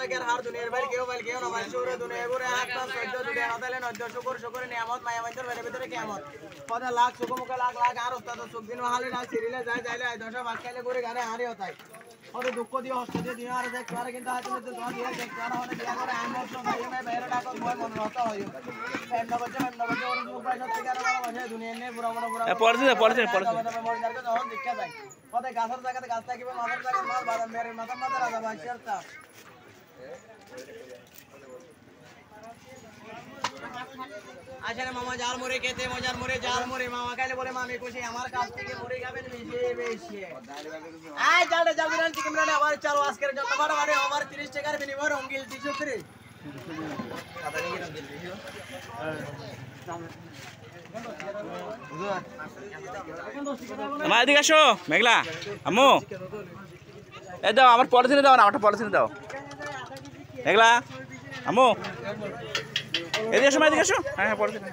থেকে হার দুনিয়ার বাইরে কেউ না মাই সুরে দুনিয়া ঘুরে হাতটা সহ্য দুনিয়া না তাইলে নজ্জ শুকর নিয়ামত মায়া মাইদের বাইরে ভিতরে কিয়ামত পদে লাখ সুকমুখে লাখ আর উস্তাদ সুখ দিন হালে না সিরিলে যাইলে দশা ভাত খাইলে ঘুরে গানে হারি হতাই ওরে দুঃখ দিয়ে হস্ত দিয়ে দিন আর দেখ আর কিন্তু হাতে মধ্যে তোমার দিয়ে দেখ আর হনে বিয়া করে আমি অবশ্য ভাই বাইরে ডাকো মই মন রত হই এমন করছে ওরে মুখ পয়সা থেকে আর ভালো দুনিয়া নিয়ে পুরো পড়ছে মরে যখন দেখা যায় পদে গাছের জায়গাতে গাছ থাকিবে মাথার জায়গায় মাছ বাদাম মেরে মাথা রাজা বাঁচিয়ার তা আসলে মামা জাল মুড়ি খেতে মজার মুড়ি জাল মুড়ি মামা খাইলে বলে মামি খুশি আমার কাছ থেকে মুড়ি খাবেন বেশি আয় জাল বিরান চিকেন বিরিয়ানি আবার চালু আজকের জন্য বাড়াবাড়ি আবার 30 টাকার বিনিময়ে রঙ্গিল টিস্যু ফ্রি আমার এদিকে আসো মেঘলা আম্মু এই দাও আমার পলিথিনে দাও না আমারটা পলিথিনে দাও মেঘলা আম্মু এদিকে আসো এদিকে আসো হ্যাঁ পলিথিনে